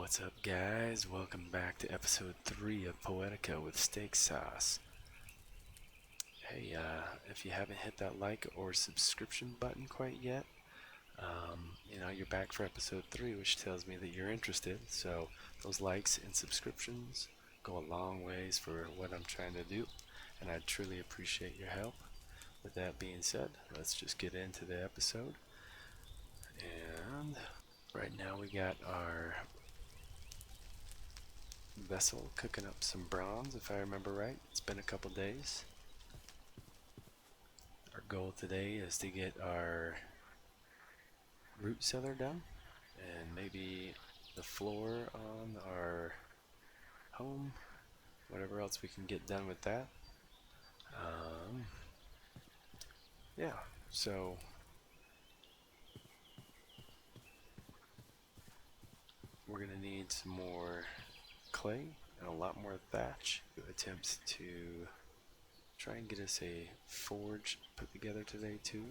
What's up, guys? Welcome back to episode 3 of Poetica with steak sauce. Hey, if you haven't hit that like or subscription button quite yet, you're back for episode 3, which tells me that you're interested. So those likes and subscriptions go a long ways for what I'm trying to do, and I truly appreciate your help. With that being said, let's just get into the episode. And right now we got our vessel cooking up some bronze, if I remember right. It's been a couple days. Our goal today is to get our root cellar done and maybe the floor on our home, whatever else we can get done with that. Yeah, so we're gonna need some more clay and a lot more thatch. Attempts to try and get us a forge put together today too,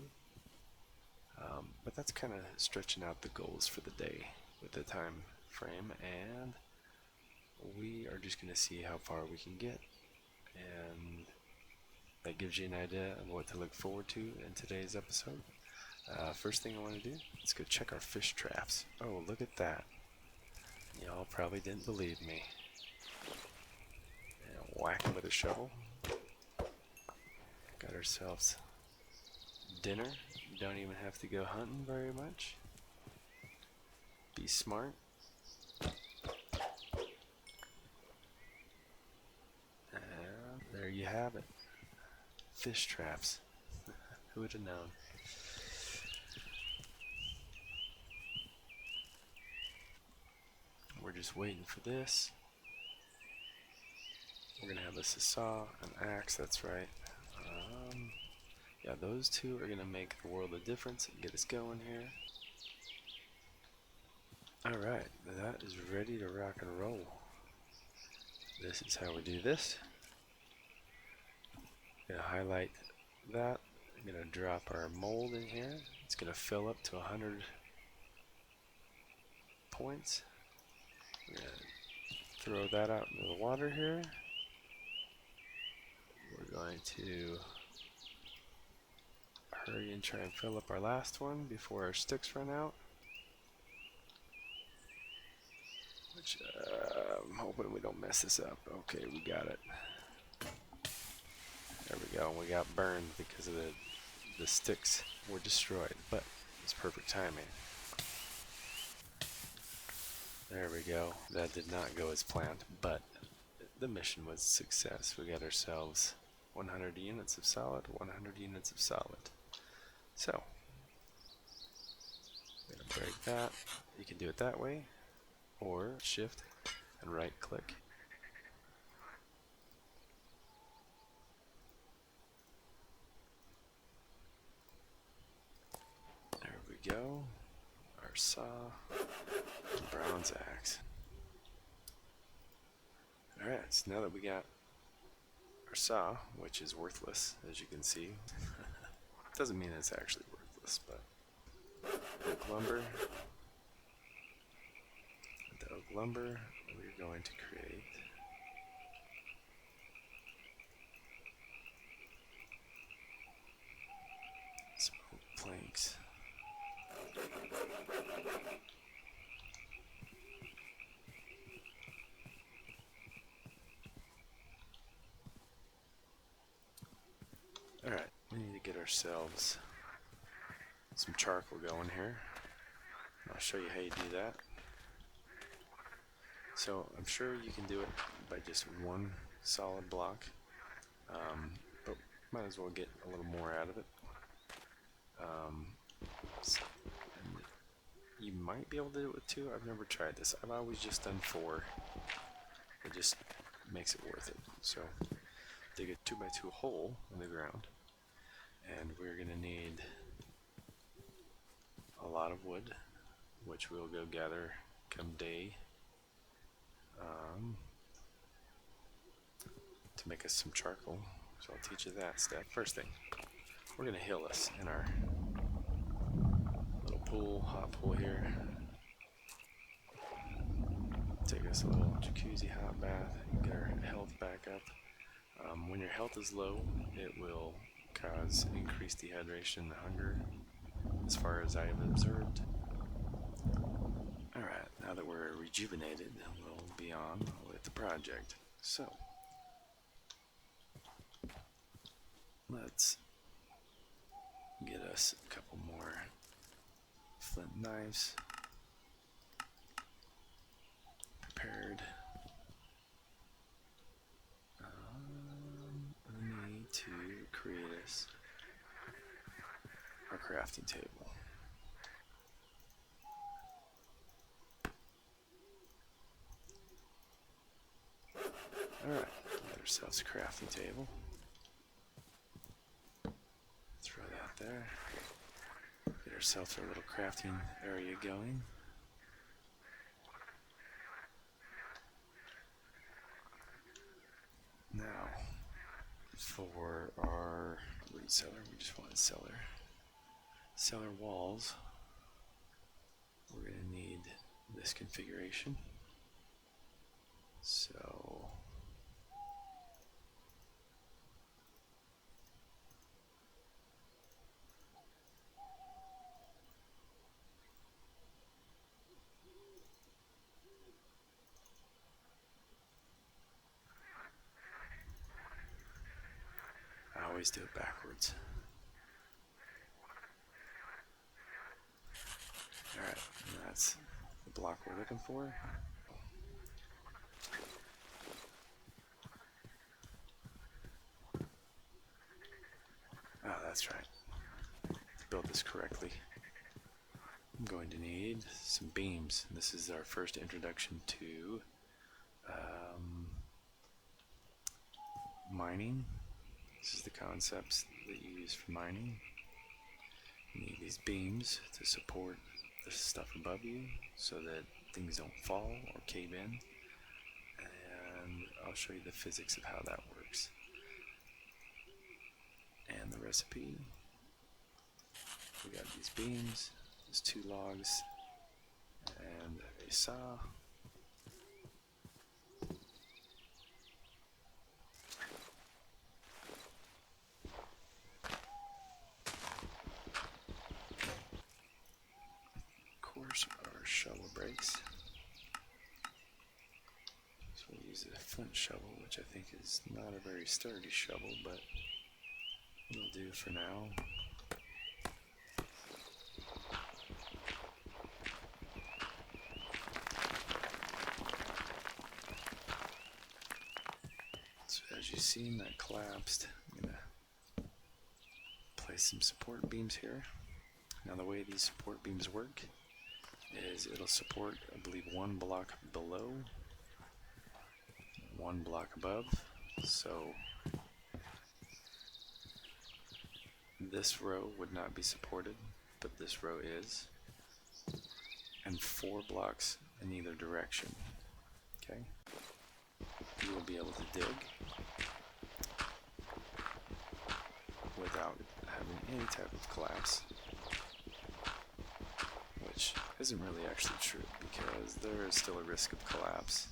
but that's kind of stretching out the goals for the day with the time frame, and we are just going to see how far we can get, and that gives you an idea of what to look forward to in today's episode. First thing I want to do is go check our fish traps. Oh, look at that. Y'all probably didn't believe me. And whack them with a shovel. Got ourselves dinner. Don't even have to go hunting very much. Be smart. And there you have it. Fish traps. Who would have known? We're just waiting for this. We're gonna have us a saw, an axe, that's right. Yeah, those two are gonna make the world of difference and get us going here. Alright, that is ready to rock and roll. This is how we do this. I'm gonna highlight that. I'm gonna drop our mold in here. It's gonna fill up to 100 points. We're gonna throw that out into the water here. We're going to hurry and try and fill up our last one before our sticks run out. Which, I'm hoping we don't mess this up. Okay, we got it. There we go. We got burned because of the sticks were destroyed, but it's perfect timing. There we go. That did not go as planned, but the mission was a success. We got ourselves 100 units of solid, 100 units of solid. So, I'm going to break that. You can do it that way, or shift and right click. There we go. Our saw, and bronze axe. Alright, so now that we got our saw, which is worthless, as you can see. Doesn't mean it's actually worthless, but oak lumber. With the oak lumber, we're going to create some oak planks. Alright, we need to get ourselves some charcoal going here. I'll show you how you do that. So I'm sure you can do it by just one solid block, but might as well get a little more out of it. You might be able to do it with 2. I've never tried this. I've always just done 4. It just makes it worth it. So dig a 2x2 hole in the ground, and we're gonna need a lot of wood, which we'll go gather come day, to make us some charcoal. So I'll teach you that step. First thing, we're gonna heal us in our little pool, hot pool here. take us a little jacuzzi hot bath, get our health back up. When your health is low, it will cause increased dehydration and hunger, as far as I have observed. Alright, now that we're rejuvenated, we'll be on with the project. So, let's get us a couple more flint knives prepared. We need to create us our crafting table. Alright, get ourselves a crafting table. Throw that there. Get ourselves our little crafting area going. Now, for our root cellar, we just want cellar walls. We're going to need this configuration. So, I always do it backwards. Alright, that's the block we're looking for. Oh, that's right. To build this correctly, I'm going to need some beams. This is our first introduction to mining. This is the concepts that you use for mining. You need these beams to support the stuff above you so that things don't fall or cave in. And I'll show you the physics of how that works. And the recipe. We got these beams, there's 2 logs, and a saw. Of course, our shovel breaks. So we'll use a flint shovel, which I think is not a very sturdy shovel, but it'll do for now. So as you've seen, that collapsed. I'm going to place some support beams here. Now the way these support beams work is it'll support, I believe, 1 block below, 1 block above. So this row would not be supported, but this row is, and 4 blocks in either direction. Okay, you will be able to dig without having any type of collapse, which isn't really actually true because there is still a risk of collapse.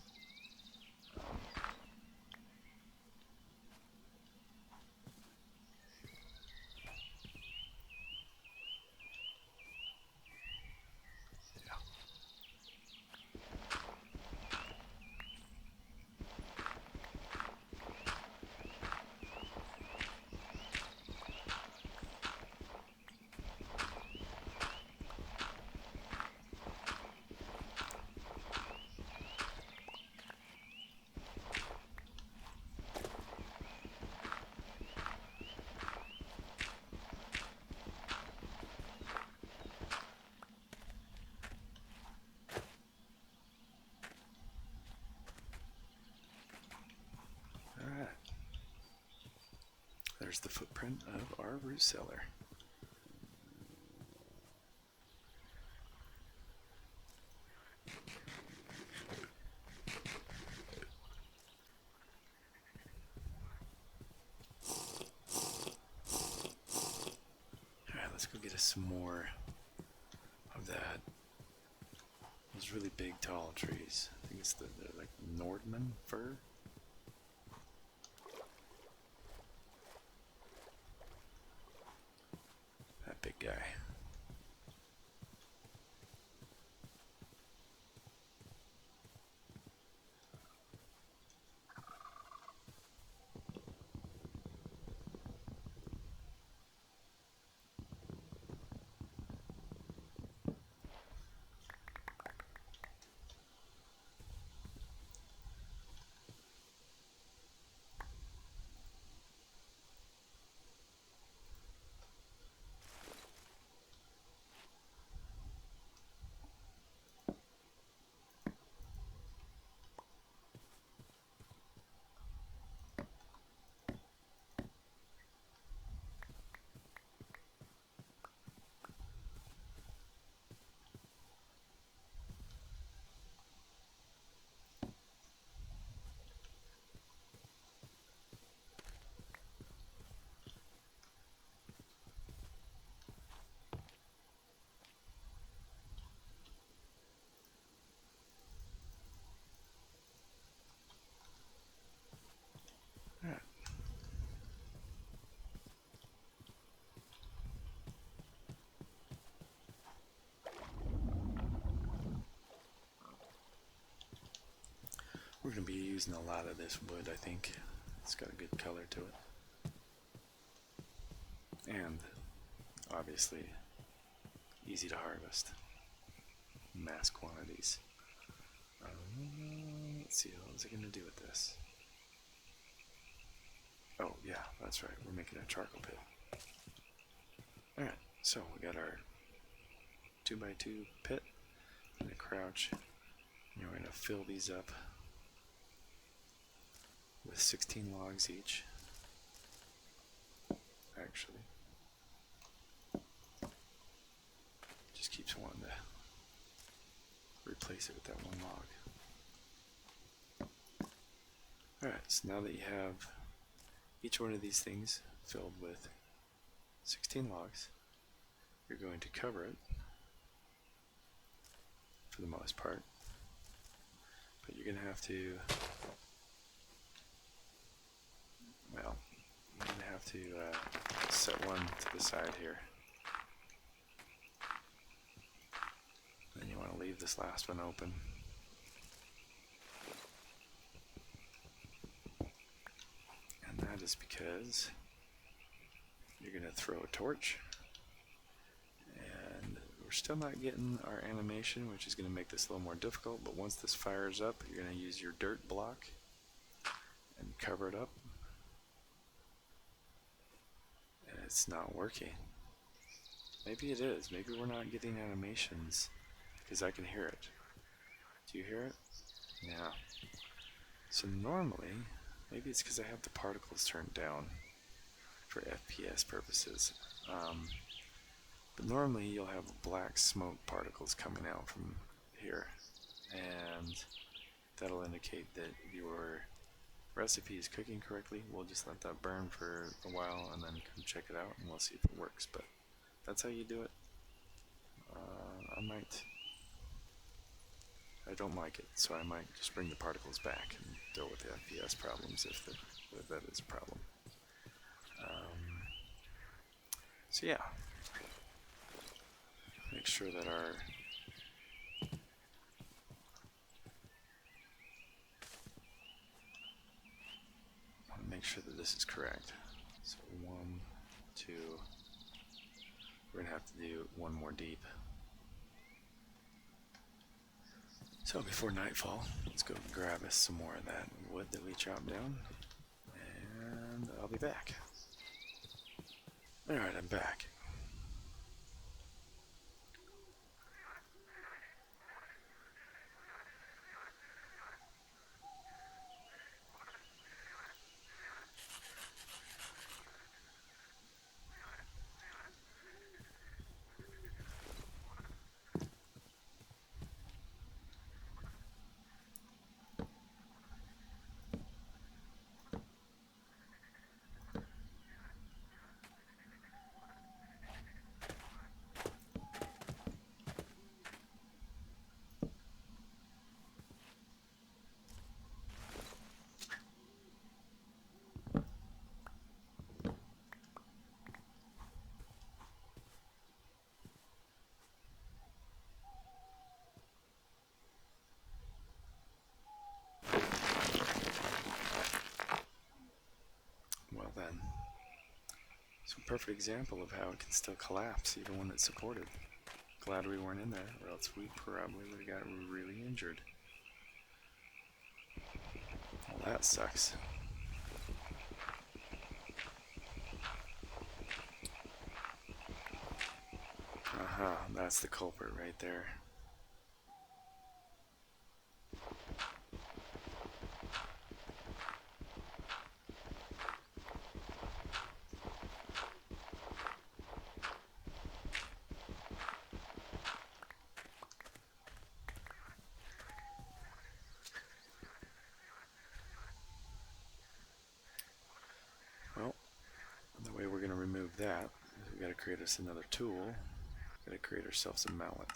There's the footprint of our root cellar. Alright, let's go get us some more of that. Those really big tall trees. I think guess they're like Nordman fur. That big guy. Alright. We're going to be using a lot of this wood, I think. It's got a good color to it. And, obviously, easy to harvest. Mass quantities. Let's see, what was I going to do with this? Oh, yeah, that's right. We're making a charcoal pit. Alright, so we got our 2x2 pit and a crouch. And we're going to fill these up with 16 logs each. Actually, just keeps wanting to replace it with that one log. Alright, so now that you have each one of these things filled with 16 logs, you're going to cover it for the most part, but you're going to have to, well, you're going to have to set one to the side here. Then you want to leave this last one open. And that is because you're going to throw a torch. And we're still not getting our animation, which is going to make this a little more difficult. But once this fires up, you're going to use your dirt block and cover it up. And it's not working. Maybe it is. Maybe we're not getting animations because I can hear it. Do you hear it? Yeah. So normally, maybe it's because I have the particles turned down for FPS purposes. But normally you'll have black smoke particles coming out from here, and that'll indicate that your recipe is cooking correctly. We'll just let that burn for a while and then come check it out and we'll see if it works. But that's how you do it. I don't like it, so I might just bring the particles back and deal with the FPS problems if that is a problem. So yeah, make sure that this is correct. So 1, 2, we're gonna have to do one more deep. So before nightfall, let's go grab us some more of that wood that we chopped down, and I'll be back. Alright, I'm back. It's a perfect example of how it can still collapse even when it's supported. Glad we weren't in there, or else we probably would have got really injured. Well, that sucks. Aha, that's the culprit right there. Well, the way we're going to remove that is we've got to create us another tool. Got to create ourselves a mallet.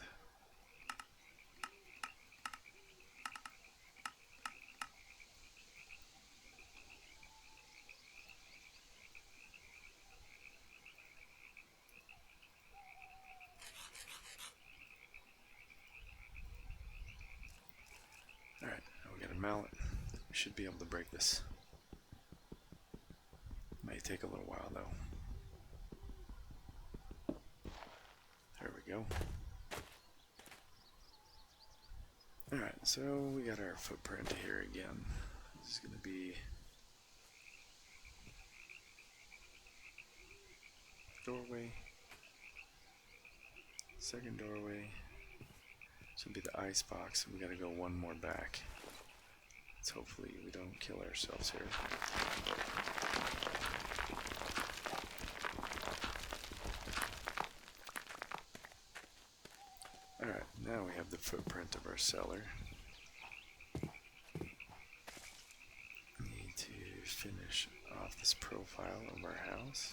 Alright, now we got a mallet. We should be able to break this. May take a little while though. There we go. Alright, so we got our footprint here again. This is going to be doorway, second doorway. This will be the ice box, and we got to go one more back. Let's hopefully we don't kill ourselves here. Alright, now we have the footprint of our cellar. Need to finish off this profile of our house.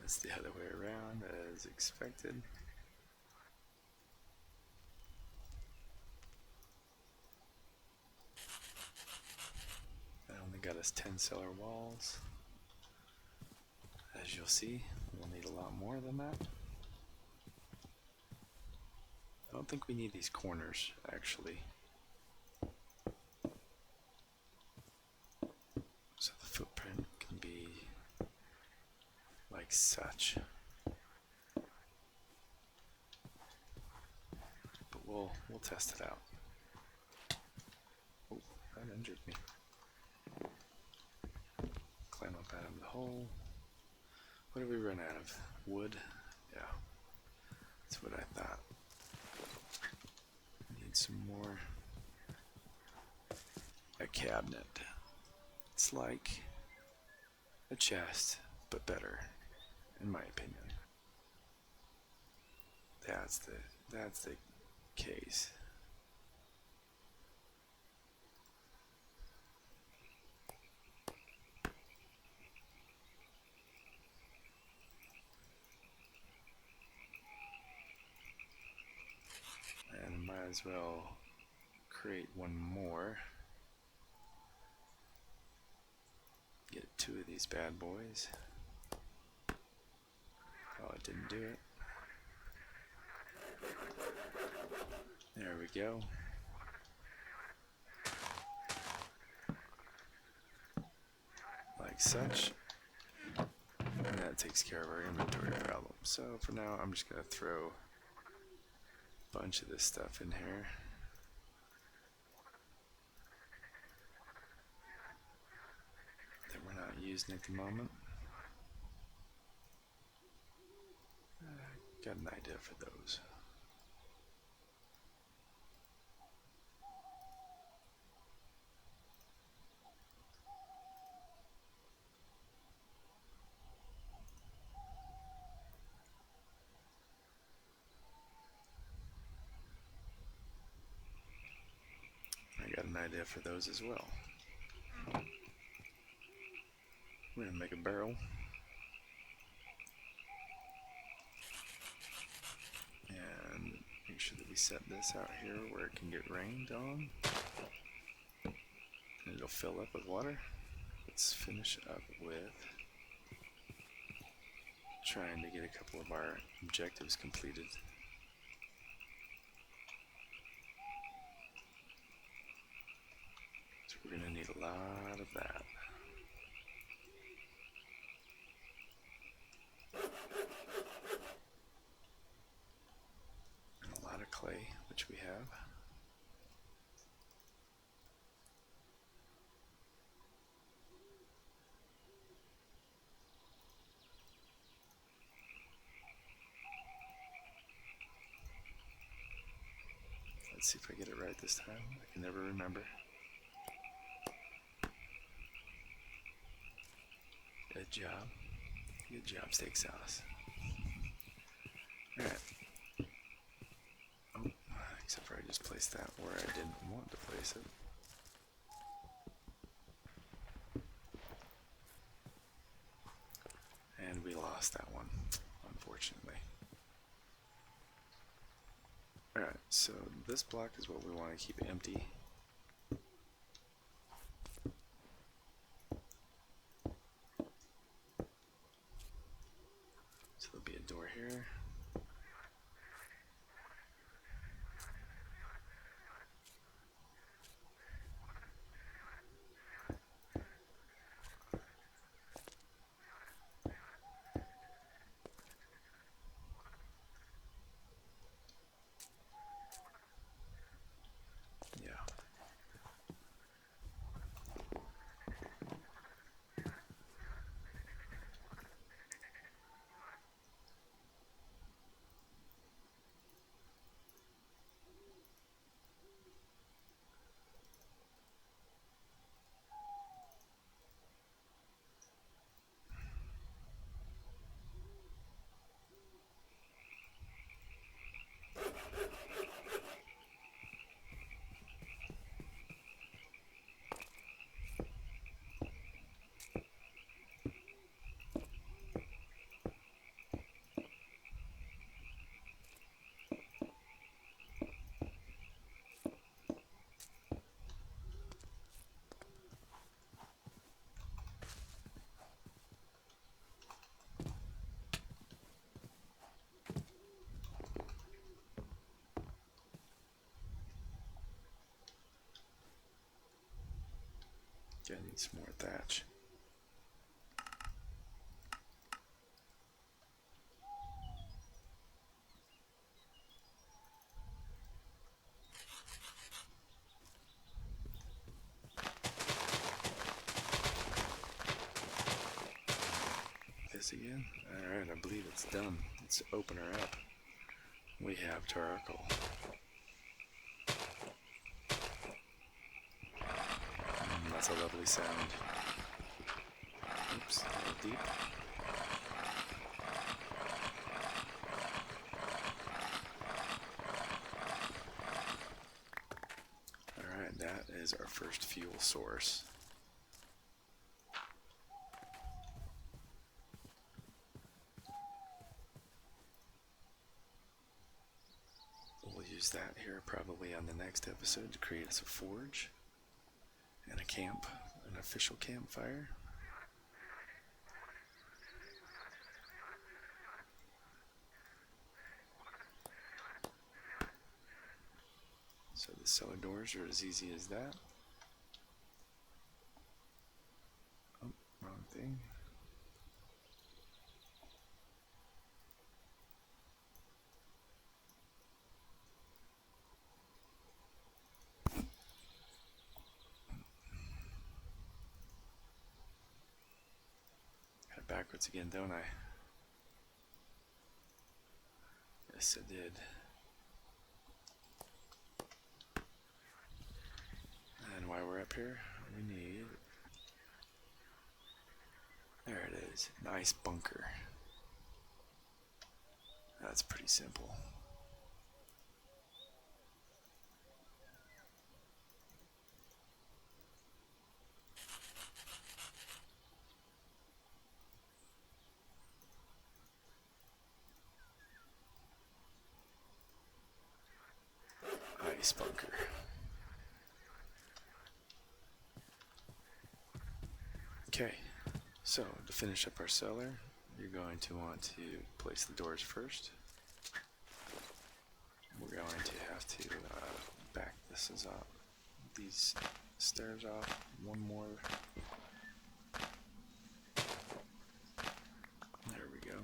It's the other way around as expected. That only got us 10 cellar walls. As you'll see, we'll need a lot more than that. I don't think we need these corners, actually. So the footprint can be like such. But we'll test it out. Oh, that injured me. Climb up out of the hole. What did we run out of? Wood? Yeah. That's what I thought. Need some more. A cabinet. It's like a chest, but better, in my opinion. That's the case. And might as well create one more. Get 2 of these bad boys. Oh, it didn't do it. There we go. Like such. And that takes care of our inventory problem. So for now, I'm just going to throw a bunch of this stuff in here. That we're not using at the moment. Got an idea for those. I got an idea for those as well. We're going to make a barrel. And make sure that we set this out here where it can get rained on. And it'll fill up with water. Let's finish up with trying to get a couple of our objectives completed. So we're going to need a lot of that. And a lot of clay, which we have. Let's see if I get it right this time. I can never remember. Good job. Good job, steak sauce. Alright. Oh, except for I just placed that where I didn't want to place it. And we lost that one, unfortunately. Alright, so this block is what we want to keep empty. So there'll be a door here. Yeah, Need some more thatch. This again? Alright, I believe it's done. Let's open her up. We have charcoal. That's a lovely sound. Oops, a little deep. Alright, that is our first fuel source. We'll use that here probably on the next episode to create us a forge and a camp, an official campfire. So the cellar doors are as easy as that. Oh, wrong thing. Got it backwards again, don't I? Yes, I did. And while we're up here, we need... There it is, an ice bunker. That's pretty simple. Ice bunker. Okay, so to finish up our cellar, you're going to want to place the doors first. We're going to have to back these stairs off one more. There we go.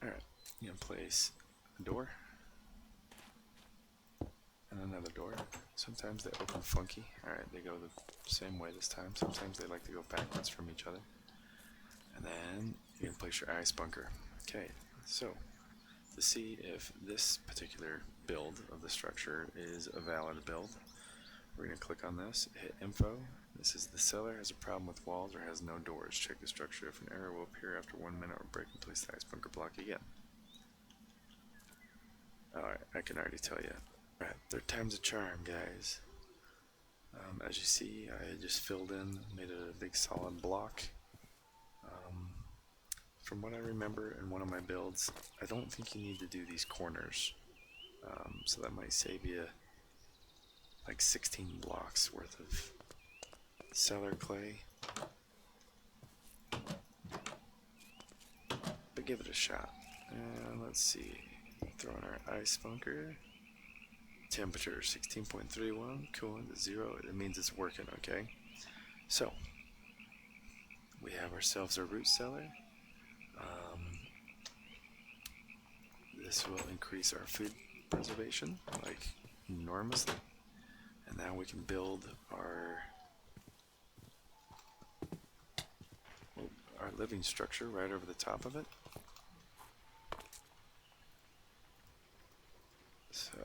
Alright, you can place a door and another door. Sometimes they open funky. Alright, they go the same way this time. Sometimes they like to go backwards from each other. And then you can place your ice bunker. Okay, so to see if this particular build of the structure is a valid build, we're going to click on this, hit info. This is the cellar has a problem with walls or has no doors. Check the structure. If an error will appear after 1 minute or break and place the ice bunker block again. Alright, I can already tell you. Alright, third time's a charm, guys. As you see, I just filled in, made it a big solid block. From what I remember in one of my builds, I don't think you need to do these corners. So that might save you like 16 blocks worth of cellar clay. But give it a shot. And let's see. Throw in our ice bunker. Temperature 16.31. Coolant to 0. It means it's working, okay? So, we have ourselves a root cellar. This will increase our food preservation like enormously, and now we can build our living structure right over the top of it. So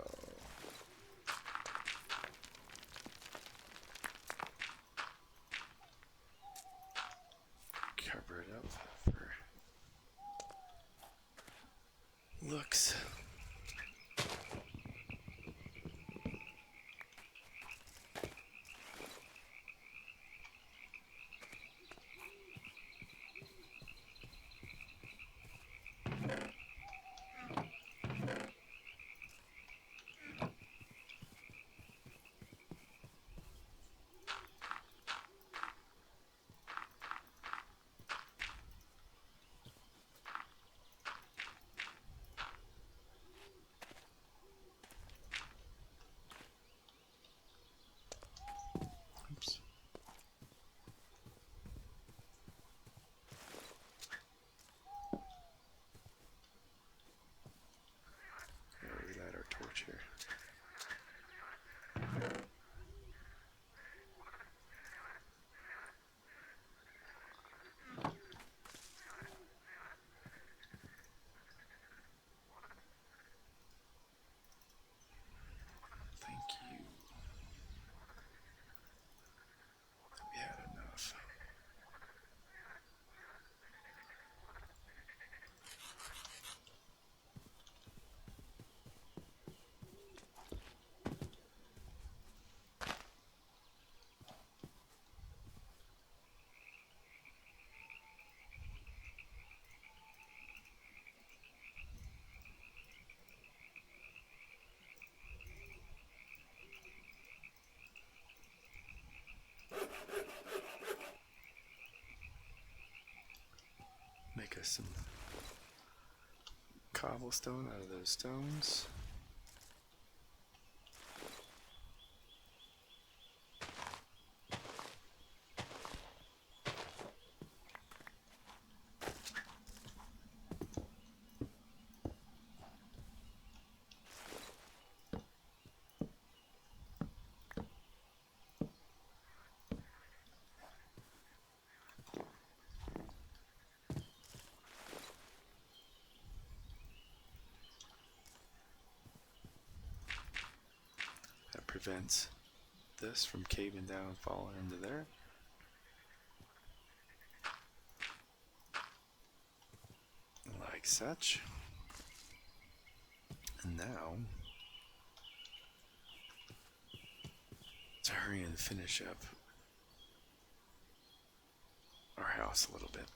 cover it up for looks. us some cobblestone out of those stones. That prevents this from caving down and falling into there. Like such. And now, let's hurry and finish up our house a little bit.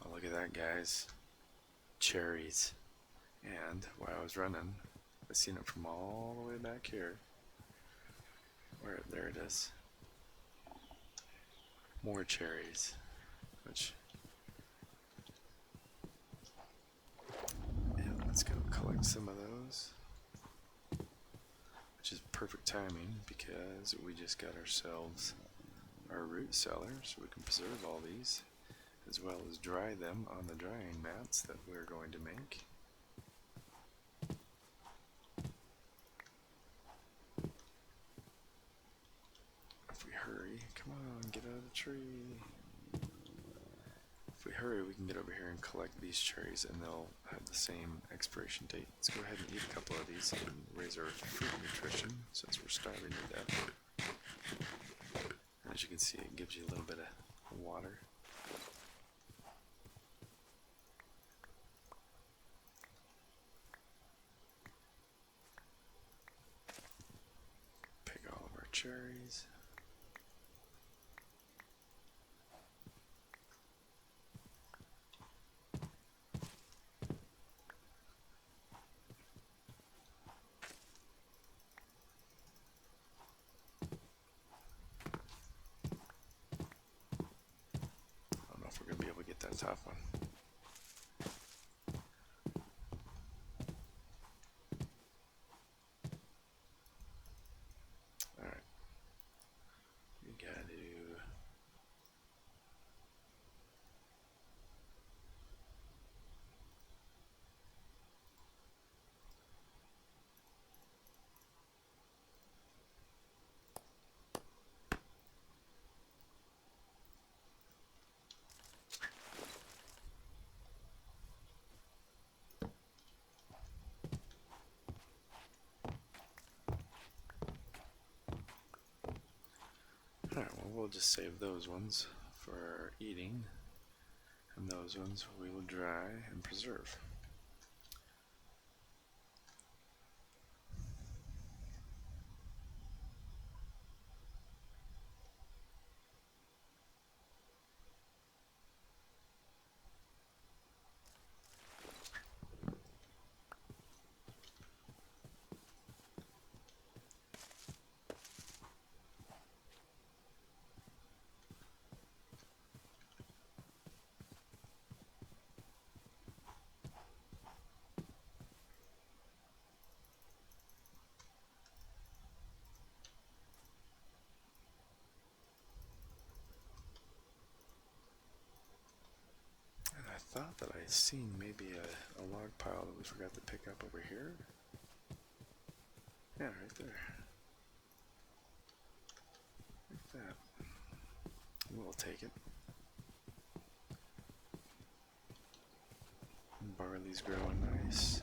Oh, look at that, guys. Cherries. And while I was running, I seen it from all the way back here. There it is. More cherries. Which, yeah, let's go collect some of those. Which is perfect timing because we just got ourselves our root cellar, so we can preserve all these, as well as dry them on the drying mats that we're going to make. If we hurry, come on, get out of the tree. If we hurry, we can get over here and collect these cherries, and they'll have the same expiration date. Let's go ahead and eat a couple of these and raise our fruit nutrition since we're starving to death. As you can see, it gives you a little bit of water. Pick all of our cherries. That top one. Alright. We gotta Alright, well, we'll just save those ones for eating, and those ones we will dry and preserve. I thought that I seen maybe a log pile that we forgot to pick up over here. Yeah, right there. Like that. We'll take it. Barley's growing nice.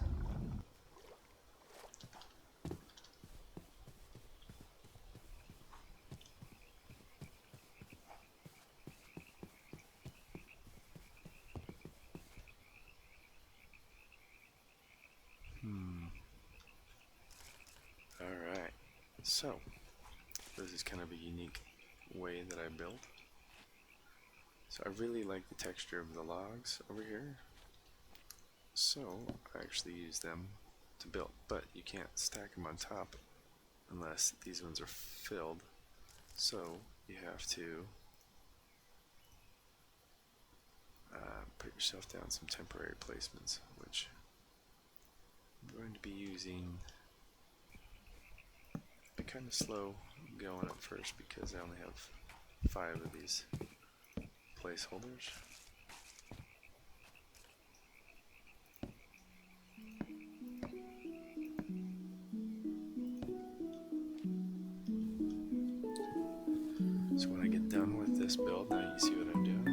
Alright, so for this is kind of a unique way that I build. So I really like the texture of the logs over here, so I actually use them to build, but you can't stack them on top unless these ones are filled, so you have to put yourself down some temporary placements, which I'm going to be using. Be kind of slow going at first because I only have 5 of these placeholders. So when I get done with this build, now you see what I'm doing.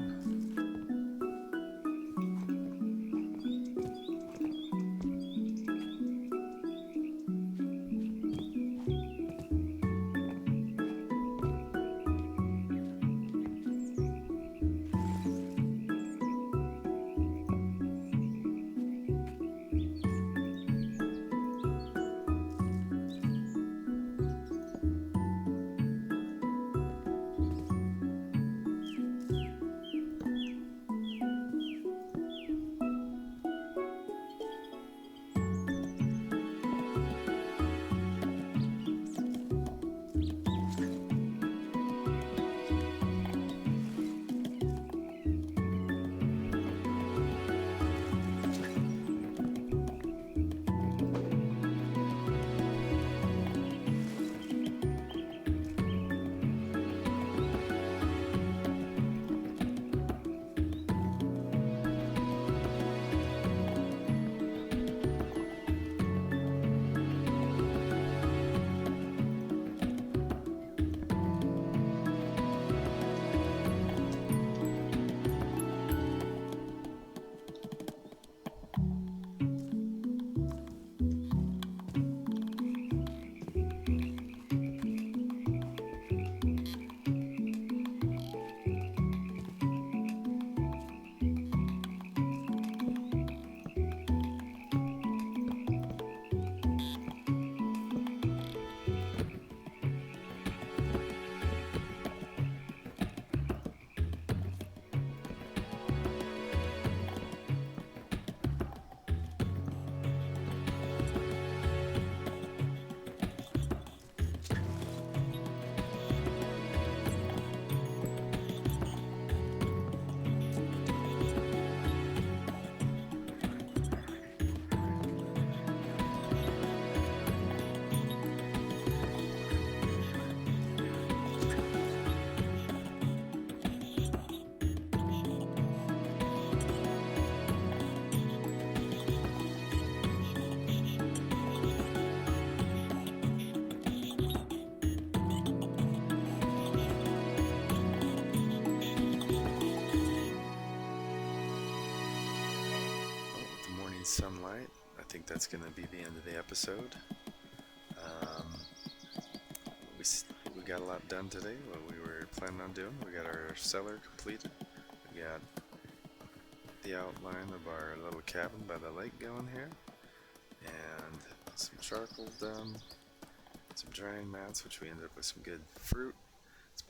Sunlight. I think that's going to be the end of the episode. We got a lot done today. What we were planning on doing. We got our cellar completed. We got the outline of our little cabin by the lake going here, and some charcoal done. Some drying mats, which we ended up with some good fruit.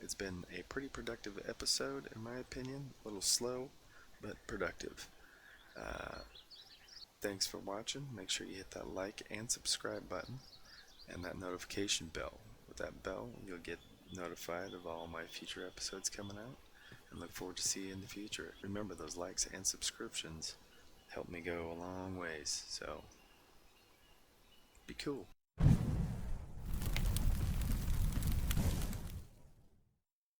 It's been a pretty productive episode, in my opinion. A little slow, but productive. Thanks for watching. Make sure you hit that like and subscribe button and that notification bell. With that bell, you'll get notified of all my future episodes coming out, and look forward to see you in the future. Remember, those likes and subscriptions help me go a long ways, so be cool.